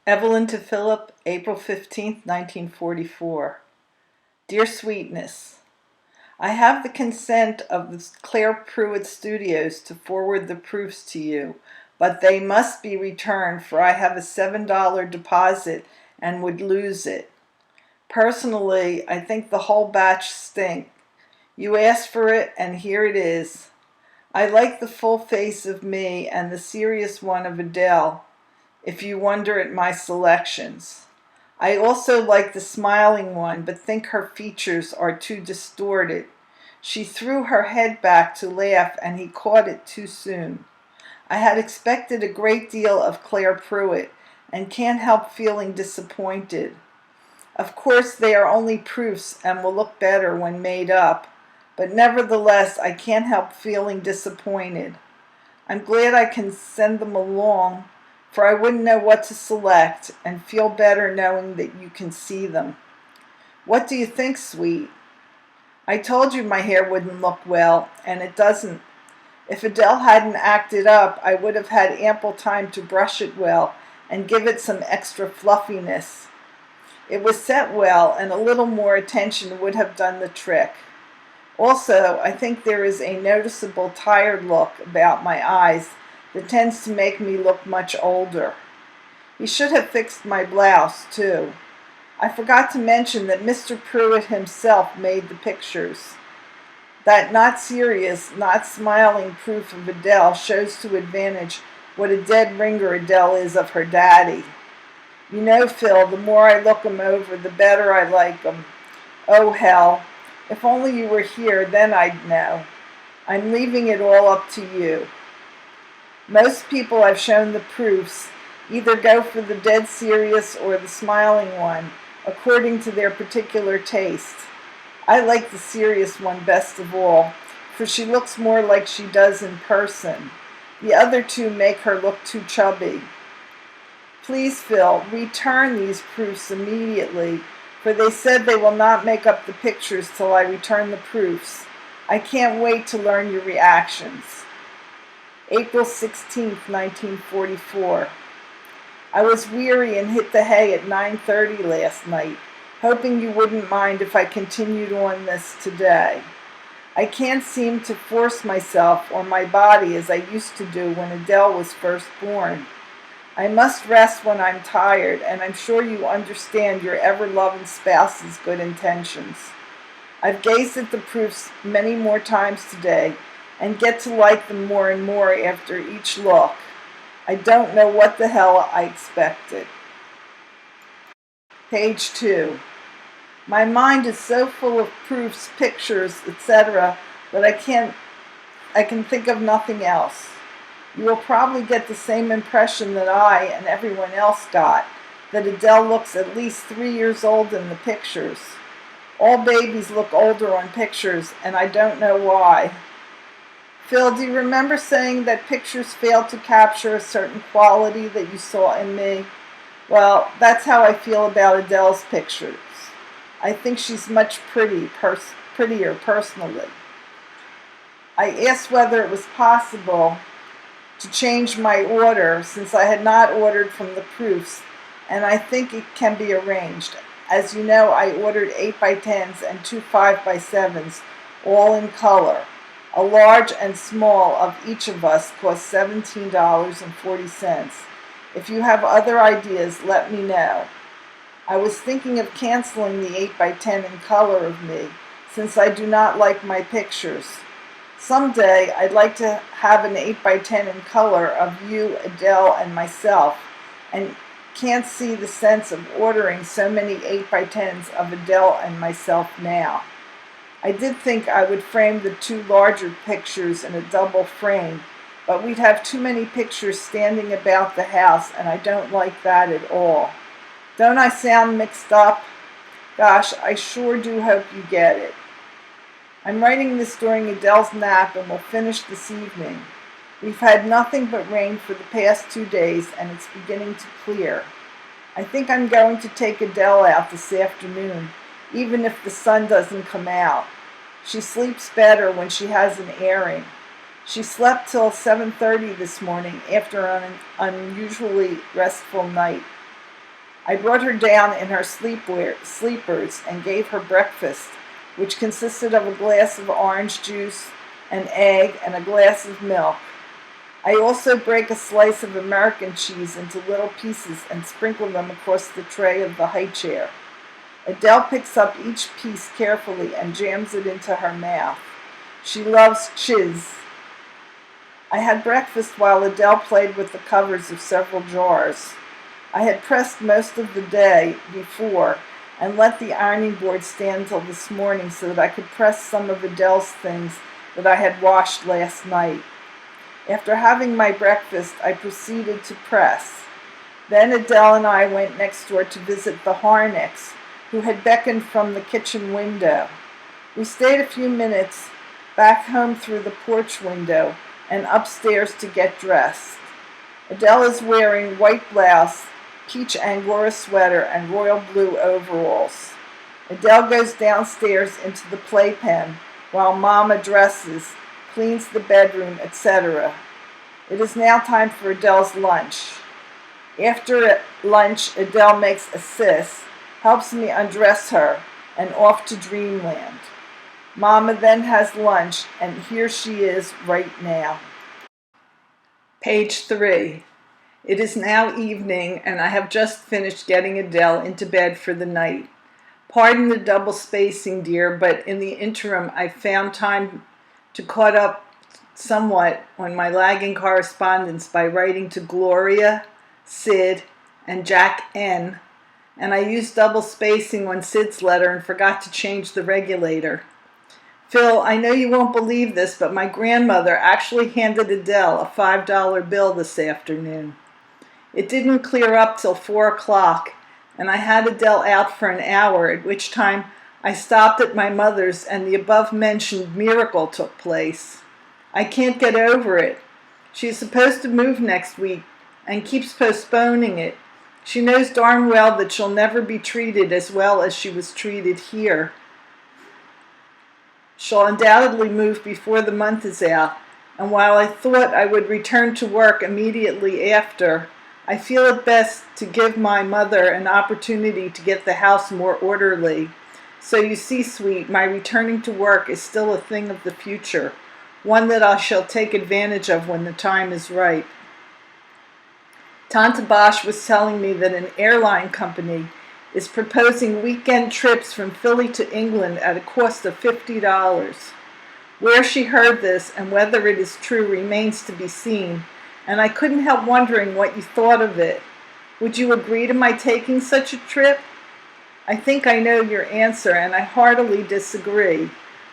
Evelyn to Philip, April 15th, 1944. Dear Sweetness, I have the consent of the Claire Pruitt Studios to forward the proofs to you, but they must be returned, for I have a $7 deposit and would lose it. Personally, I think the whole batch stink. You asked for it, and here it is. I like the full face of me and the serious one of Adele, if you wonder at my selections. I also like the smiling one, but think her features are too distorted. She threw her head back to laugh, and he caught it too soon. I had expected a great deal of Claire Pruitt, and can't help feeling disappointed. Of course, they are only proofs and will look better when made up, but nevertheless, I can't help feeling disappointed. I'm glad I can send them along, for I wouldn't know what to select, and feel better knowing that you can see them. What do you think, sweet? I told you my hair wouldn't look well, and it doesn't. If Adele hadn't acted up, I would have had ample time to brush it well and give it some extra fluffiness. It was set well, and a little more attention would have done the trick. Also, I think there is a noticeable tired look about my eyes that tends to make me look much older. He should have fixed my blouse, too. I forgot to mention that Mr. Pruitt himself made the pictures. That not serious, not smiling proof of Adele shows to advantage what a dead ringer Adele is of her daddy. You know, Phil, the more I look 'em over, the better I like 'em. Oh, hell. If only you were here, then I'd know. I'm leaving it all up to you. Most people I've shown the proofs either go for the dead serious or the smiling one, according to their particular taste. I like the serious one best of all, for she looks more like she does in person. The other two make her look too chubby. Please, Phil, return these proofs immediately, for they said they will not make up the pictures till I return the proofs. I can't wait to learn your reactions. April 16th, 1944. I was weary and hit the hay at 9:30 last night, hoping you wouldn't mind if I continued on this today. I can't seem to force myself or my body as I used to do when Adele was first born. I must rest when I'm tired, and I'm sure you understand your ever-loving spouse's good intentions. I've gazed at the proofs many more times today, and get to like them more and more after each look. I don't know what the hell I expected. Page 2. My mind is so full of proofs, pictures, etc., that I can think of nothing else. You will probably get the same impression that I and everyone else got, that Adele looks at least 3 years old in the pictures. All babies look older on pictures, and I don't know why. Phil, do you remember saying that pictures fail to capture a certain quality that you saw in me? Well, that's how I feel about Adele's pictures. I think she's much prettier personally. I asked whether it was possible to change my order, since I had not ordered from the proofs, and I think it can be arranged. As you know, I ordered 8x10s and 2 5x7s, all in color. A large and small of each of us cost $17.40. If you have other ideas, let me know. I was thinking of canceling the 8x10 in color of me, since I do not like my pictures. Someday, I'd like to have an 8x10 in color of you, Adele, and myself, and can't see the sense of ordering so many 8x10s of Adele and myself now. I did think I would frame the 2 larger pictures in a double frame, but we'd have too many pictures standing about the house, and I don't like that at all. Don't I sound mixed up? Gosh, I sure do hope you get it. I'm writing this during Adele's nap and will finish this evening. We've had nothing but rain for the past 2 days, and it's beginning to clear. I think I'm going to take Adele out this afternoon, even if the sun doesn't come out. She sleeps better when she has an airing. She slept till 7:30 this morning after an unusually restful night. I brought her down in her sleepers and gave her breakfast, which consisted of a glass of orange juice, an egg, and a glass of milk. I also break a slice of American cheese into little pieces and sprinkle them across the tray of the high chair. Adele picks up each piece carefully and jams it into her mouth. She loves chiz. I had breakfast while Adele played with the covers of several jars. I had pressed most of the day before and let the ironing board stand till this morning so that I could press some of Adele's things that I had washed last night. After having my breakfast, I proceeded to press. Then Adele and I went next door to visit the Harnecks, who had beckoned from the kitchen window. We stayed a few minutes, back home through the porch window, and upstairs to get dressed. Adele is wearing white blouse, peach Angora sweater, and royal blue overalls. Adele goes downstairs into the playpen while Mama dresses, cleans the bedroom, etc. It is now time for Adele's lunch. After lunch, Adele makes a sis, helps me undress her, and off to dreamland. Mama then has lunch, and here she is right now. Page 3. It is now evening, and I have just finished getting Adele into bed for the night. Pardon the double spacing, dear, but in the interim I found time to caught up somewhat on my lagging correspondence by writing to Gloria, Sid, and Jack N., and I used double spacing on Sid's letter and forgot to change the regulator. Phil, I know you won't believe this, but my grandmother actually handed Adele a $5 bill this afternoon. It didn't clear up till 4 o'clock, and I had Adele out for an hour, at which time I stopped at my mother's and the above-mentioned miracle took place. I can't get over it. She is supposed to move next week and keeps postponing it. She knows darn well that she'll never be treated as well as she was treated here. She'll undoubtedly move before the month is out, and while I thought I would return to work immediately after, I feel it best to give my mother an opportunity to get the house more orderly. So you see, sweet, my returning to work is still a thing of the future, one that I shall take advantage of when the time is right. Tante Bosch was telling me that an airline company is proposing weekend trips from Philly to England at a cost of $50. Where she heard this and whether it is true remains to be seen, and I couldn't help wondering what you thought of it. Would you agree to my taking such a trip? I think I know your answer, and I heartily disagree.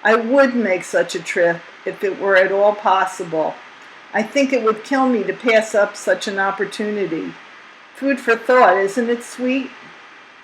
I would make such a trip if it were at all possible. I think it would kill me to pass up such an opportunity. Food for thought, isn't it, sweet?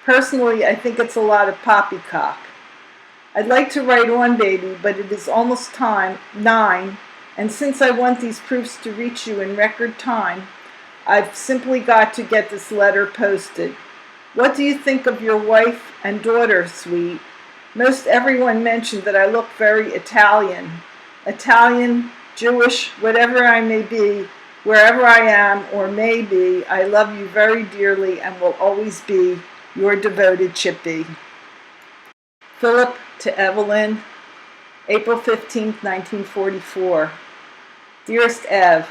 Personally, I think it's a lot of poppycock. I'd like to write on, baby, but it is almost 9, and since I want these proofs to reach you in record time, I've simply got to get this letter posted. What do you think of your wife and daughter, sweet? Most everyone mentioned that I look very Italian. Italian, Jewish, whatever I may be, wherever I am or may be, I love you very dearly and will always be your devoted Chippy. Philip to Evelyn, April 15th, 1944. Dearest Ev,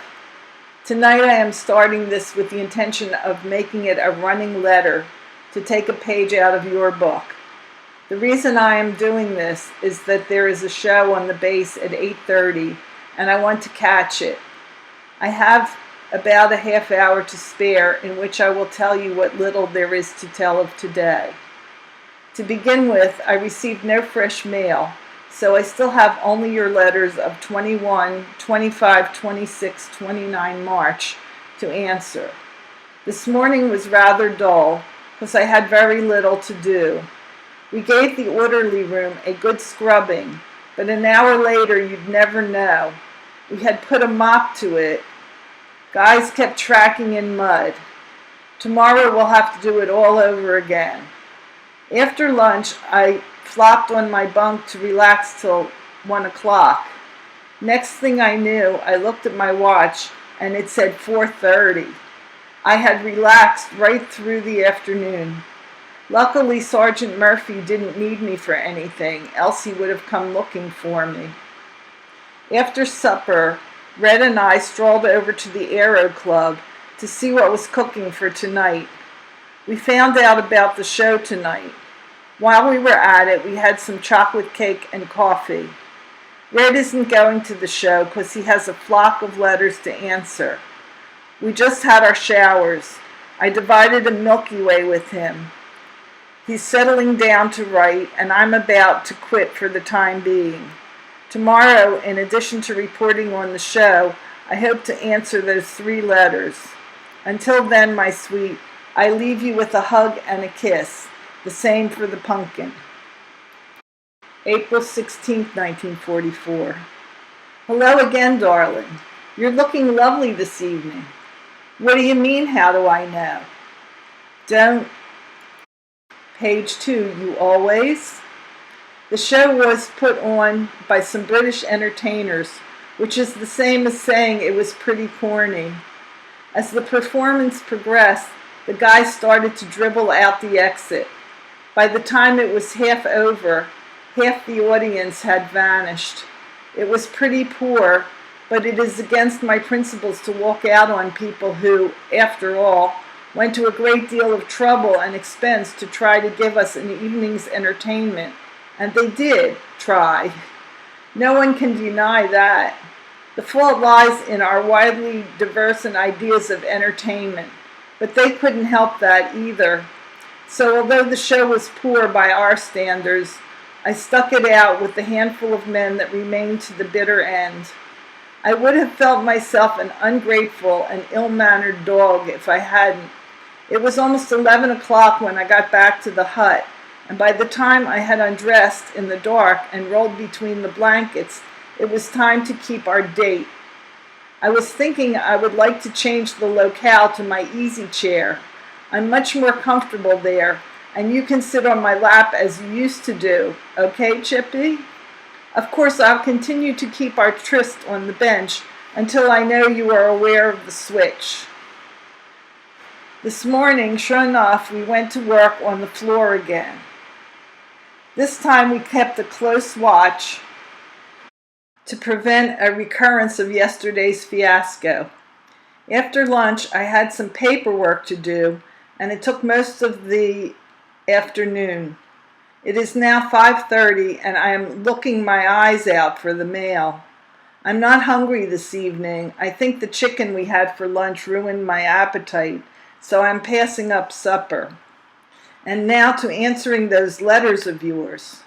tonight I am starting this with the intention of making it a running letter to take a page out of your book. The reason I am doing this is that there is a show on the base at 8:30 and I want to catch it. I have about a half hour to spare in which I will tell you what little there is to tell of today. To begin with, I received no fresh mail, so I still have only your letters of 21, 25, 26, 29 March to answer. This morning was rather dull because I had very little to do. We gave the orderly room a good scrubbing, but an hour later you'd never know. We had put a mop to it. Guys kept tracking in mud. Tomorrow we'll have to do it all over again. After lunch, I flopped on my bunk to relax till 1 o'clock. Next thing I knew, I looked at my watch and it said 4:30. I had relaxed right through the afternoon. Luckily, Sergeant Murphy didn't need me for anything, else he would have come looking for me. After supper, Red and I strolled over to the Aero Club to see what was cooking for tonight. We found out about the show tonight. While we were at it, we had some chocolate cake and coffee. Red isn't going to the show because he has a flock of letters to answer. We just had our showers. I divided a Milky Way with him. He's settling down to write, and I'm about to quit for the time being. Tomorrow, in addition to reporting on the show, I hope to answer those 3 letters. Until then, my sweet, I leave you with a hug and a kiss. The same for the pumpkin. April 16, 1944. Hello again, darling. You're looking lovely this evening. What do you mean, how do I know? Don't. Page 2, you always? The show was put on by some British entertainers, which is the same as saying it was pretty corny. As the performance progressed, the guy started to dribble out the exit. By the time it was half over, half the audience had vanished. It was pretty poor, but it is against my principles to walk out on people who, after all, went to a great deal of trouble and expense to try to give us an evening's entertainment. And they did try. No one can deny that. The fault lies in our widely diverse ideas of entertainment, but they couldn't help that either. So although the show was poor by our standards, I stuck it out with the handful of men that remained to the bitter end. I would have felt myself an ungrateful and ill-mannered dog if I hadn't. It was almost 11 o'clock when I got back to the hut, and by the time I had undressed in the dark and rolled between the blankets, it was time to keep our date. I was thinking I would like to change the locale to my easy chair. I'm much more comfortable there, and you can sit on my lap as you used to do. Okay, Chippy? Of course, I'll continue to keep our tryst on the bench until I know you are aware of the switch. This morning, sure enough, we went to work on the floor again. This time we kept a close watch to prevent a recurrence of yesterday's fiasco. After lunch, I had some paperwork to do, and it took most of the afternoon. It is now 5:30, and I am looking my eyes out for the mail. I'm not hungry this evening. I think the chicken we had for lunch ruined my appetite, so I'm passing up supper. And now to answering those letters of yours.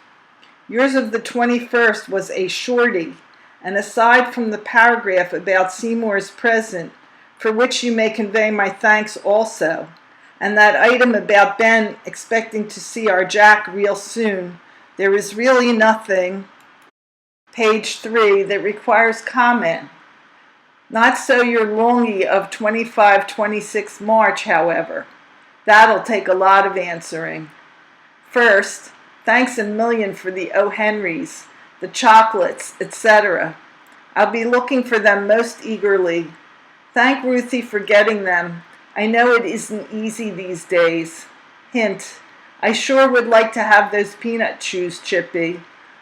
Yours of the 21st was a shorty, and aside from the paragraph about Seymour's present, for which you may convey my thanks also, and that item about Ben expecting to see our Jack real soon, there is really nothing, page 3, that requires comment. Not so your longy of 25-26 March, however. That'll take a lot of answering. First, thanks a million for the O. Henrys, the chocolates, etc. I'll be looking for them most eagerly. Thank Ruthie for getting them. I know it isn't easy these days. Hint, I sure would like to have those peanut chews, Chippy.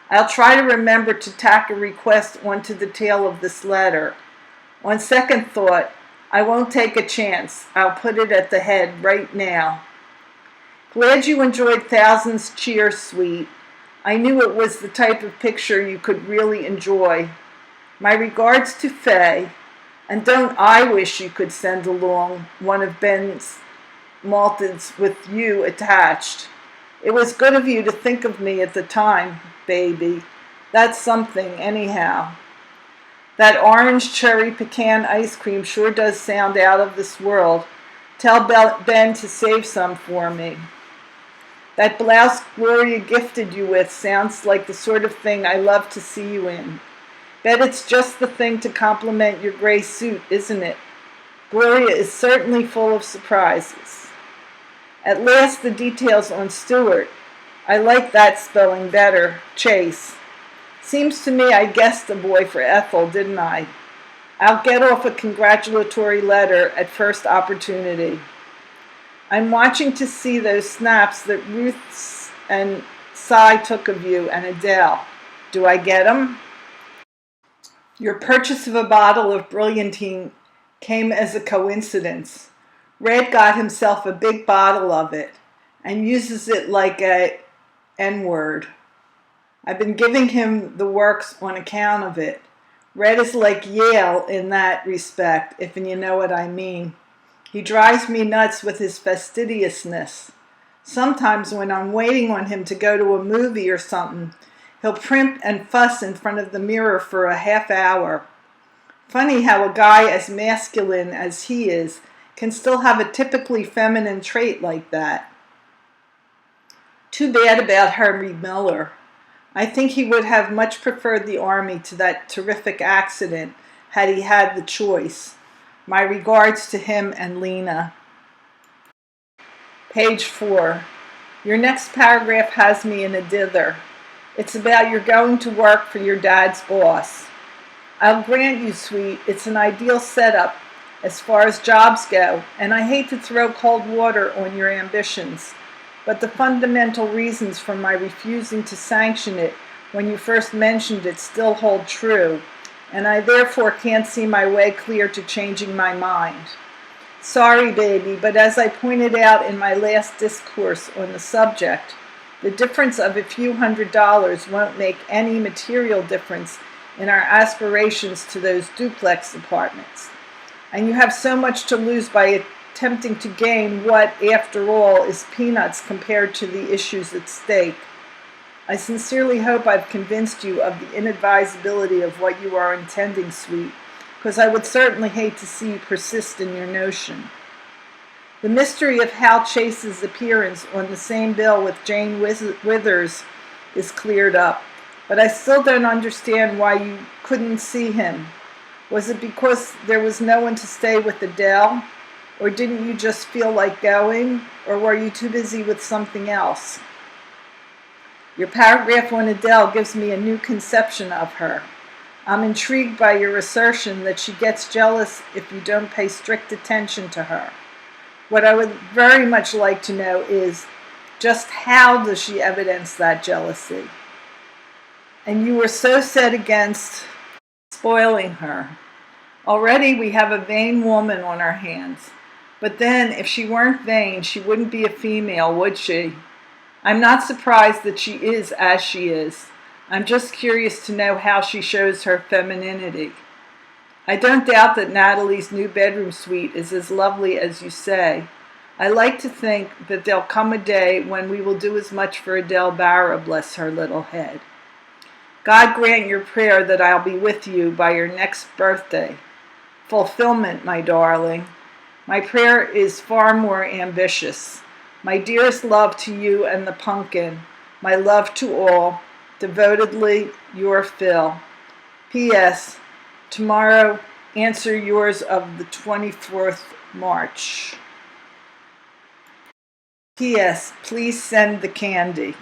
I'll try to remember to tack a request onto the tail of this letter. On second thought, I won't take a chance. I'll put it at the head right now. Glad you enjoyed Thousands Cheer, sweet. I knew it was the type of picture you could really enjoy. My regards to Faye, and don't I wish you could send along one of Ben's malteds with you attached. It was good of you to think of me at the time, baby. That's something, anyhow. That orange cherry pecan ice cream sure does sound out of this world. Tell Ben to save some for me. That blouse Gloria gifted you with sounds like the sort of thing I love to see you in. Bet it's just the thing to complement your gray suit, isn't it? Gloria is certainly full of surprises. At last, the details on Stuart. I like that spelling better, Chase. Seems to me I guessed a boy for Ethel, didn't I? I'll get off a congratulatory letter at first opportunity. I'm watching to see those snaps that Ruth and Cy took of you and Adele. Do I get them? Your purchase of a bottle of Brilliantine came as a coincidence. Red got himself a big bottle of it and uses it like a N-word. I've been giving him the works on account of it. Red is like Yale in that respect, if you know what I mean. He drives me nuts with his fastidiousness. Sometimes when I'm waiting on him to go to a movie or something, he'll primp and fuss in front of the mirror for a half hour. Funny how a guy as masculine as he is can still have a typically feminine trait like that. Too bad about Henry Miller. I think he would have much preferred the Army to that terrific accident had he had the choice. My regards to him and Lena. Page 4. Your next paragraph has me in a dither. It's about your going to work for your dad's boss. I'll grant you, sweet, it's an ideal setup as far as jobs go, and I hate to throw cold water on your ambitions. But the fundamental reasons for my refusing to sanction it when you first mentioned it still hold true, and I therefore can't see my way clear to changing my mind. Sorry, baby, but as I pointed out in my last discourse on the subject, the difference of a few $100s won't make any material difference in our aspirations to those duplex apartments. And you have so much to lose by attempting to gain what, after all, is peanuts compared to the issues at stake. I sincerely hope I've convinced you of the inadvisability of what you are intending, sweet, because I would certainly hate to see you persist in your notion. The mystery of Hal Chase's appearance on the same bill with Jane Withers is cleared up, but I still don't understand why you couldn't see him. Was it because there was no one to stay with Adele? Or didn't you just feel like going? Or were you too busy with something else? Your paragraph on Adele gives me a new conception of her. I'm intrigued by your assertion that she gets jealous if you don't pay strict attention to her. What I would very much like to know is, just how does she evidence that jealousy? And you were so set against spoiling her. Already we have a vain woman on our hands. But then, if she weren't vain, she wouldn't be a female, would she? I'm not surprised that she is as she is. I'm just curious to know how she shows her femininity. I don't doubt that Natalie's new bedroom suite is as lovely as you say. I like to think that there'll come a day when we will do as much for Adele Barra, bless her little head. God grant your prayer that I'll be with you by your next birthday. Fulfillment, my darling. My prayer is far more ambitious. My dearest love to you and the pumpkin. My love to all. Devotedly, your Phil. P.S. Tomorrow, answer yours of the 24th March. P.S. Please send the candy.